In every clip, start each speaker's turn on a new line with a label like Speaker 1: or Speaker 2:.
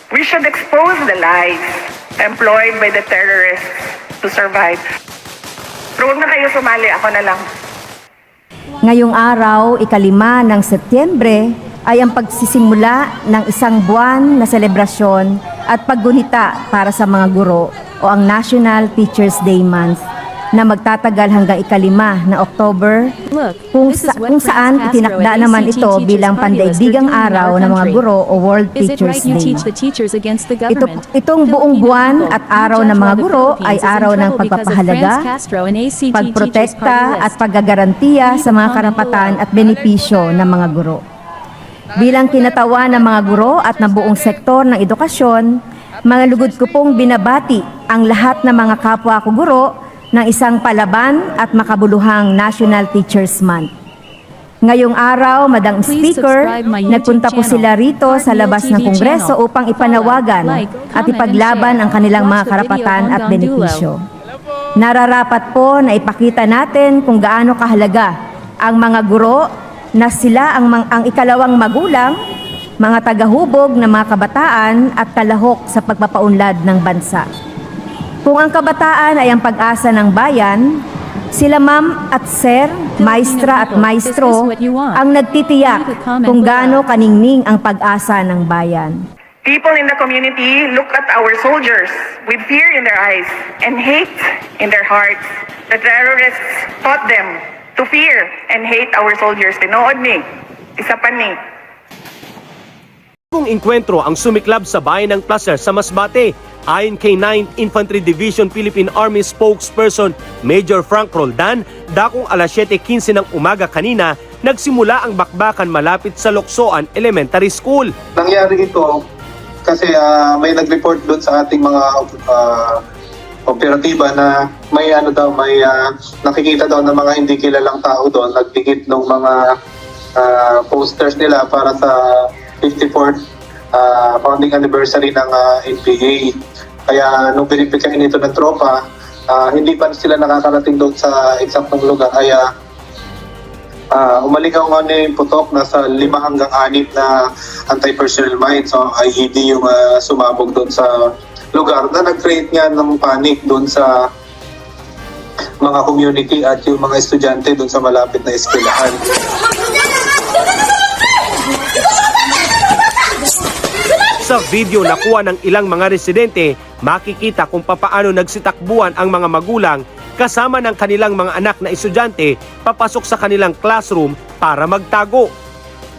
Speaker 1: We should expose the lies employed by the terrorists to survive. Pero huwag na kayo sumali, ako na lang.
Speaker 2: Ngayong araw, 5 ng Setyembre, ay ang pagsisimula ng isang buwan na selebrasyon at paggunita para sa mga guro o ang National Teachers Day Month na magtatagal hanggang 5 na October, kung saan itinakda naman ito bilang pandaigdigang araw ng mga guro o World Teachers Day. Itong buong buwan at araw ng mga guro ay araw ng pagpapahalaga, pagprotekta at paggagarantiya sa mga karapatan at benepisyo ng mga guro. Bilang kinatawan ng mga guro at ng buong sektor ng edukasyon, mga lugod ko pong binabati ang lahat ng mga kapwa ko guro ng isang palaban at makabuluhang National Teachers Month. Ngayong araw, Madam Speaker, nagpunta po sila rito sa labas ng Kongreso upang ipanawagan at ipaglaban ang kanilang mga karapatan at benepisyo. Nararapat po na ipakita natin kung gaano kahalaga ang mga guro na sila ang ikalawang magulang, mga tagahubog ng mga kabataan at kalahok sa pagpapaunlad ng bansa. Kung ang kabataan ay ang pag-asa ng bayan, sila ma'am at sir, maestra at maestro ang nagtitiyak kung gaano kaningning ang pag-asa ng bayan.
Speaker 1: People in the community look at our soldiers with fear in their eyes and hate in their hearts. The terrorists taught them to fear and hate our soldiers. Tinood ni, isa pa ni.
Speaker 3: Kung inkwentro ang sumiklab sa bayan ng Placer sa Masbate, ayon kay 9th Infantry Division Philippine Army spokesperson Major Frank Roldan, dakong alas 7:15 ng umaga kanina, nagsimula ang bakbakan malapit sa Luksoan Elementary School.
Speaker 4: Nangyari ito kasi may nag-report doon sa ating mga operatiba na may nakikita daw ng mga hindi kilalang tao doon, nagdikit ng mga posters nila para sa 54th founding anniversary ng NPA. Kaya nung pinipikain ito ng tropa, hindi pa sila nakakarating doon sa eksaktong lugar. Kaya umaligaw nga na yung putok, nasa 5 hanggang 6 na anti-personnel mines, so IED yung sumabog doon sa lugar na nag-create nga ng panic doon sa mga community at yung mga estudyante doon sa malapit na eskwelahan.
Speaker 3: Sa video na kuha ng ilang mga residente, makikita kung papaano nagsitakbuhan ang mga magulang kasama ng kanilang mga anak na estudyante papasok sa kanilang classroom para magtago.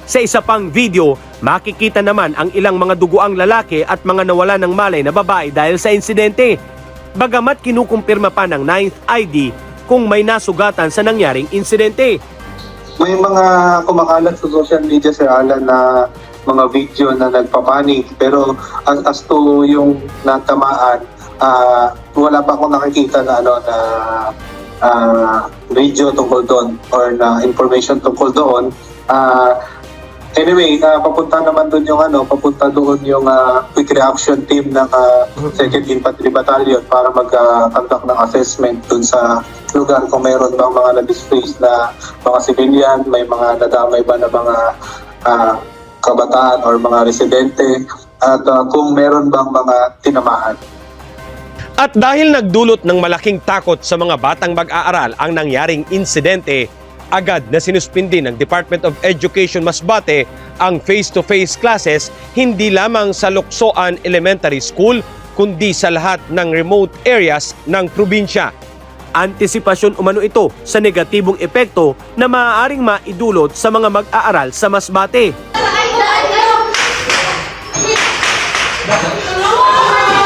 Speaker 3: Sa isa pang video, makikita naman ang ilang mga duguang lalaki at mga nawala ng malay na babae dahil sa insidente. Bagamat kinukumpirma pa ng 9th ID kung may nasugatan sa nangyaring insidente.
Speaker 4: May mga kumakalat sa social media, Sir Alan, na mga video na nagpapanik, pero as to yung natamaan, wala pa akong nakikita na video tungkol doon or na information tungkol doon. Anyway, papunta doon yung quick reaction team ng 2nd Infantry Battalion para mag-conduct ng assessment doon sa lugar kung mayroon bang mga na-displace na mga civilian, may mga nadamay ba na mga kabataan or mga residente, at kung meron bang mga tinamaan.
Speaker 3: At dahil nagdulot ng malaking takot sa mga batang mag-aaral ang nangyaring insidente, agad na sinuspindi ng Department of Education Masbate ang face-to-face classes hindi lamang sa Luksoan Elementary School kundi sa lahat ng remote areas ng probinsya. Antisipasyon umano ito sa negatibong epekto na maaaring maidulot sa mga mag-aaral sa Masbate.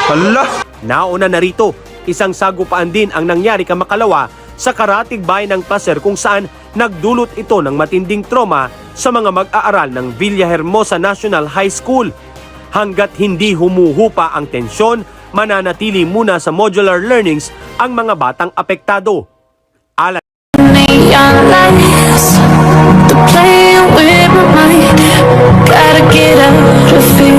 Speaker 3: Hala! Nauna na rito, isang sagupaan din ang nangyari kamakalawa sa karatig bayan ng Placer kung saan nagdulot ito ng matinding trauma sa mga mag-aaral ng Villahermosa National High School. Hanggat hindi humuhupa ang tensyon, mananatili muna sa modular learnings ang mga batang apektado.
Speaker 5: Gotta get out of here.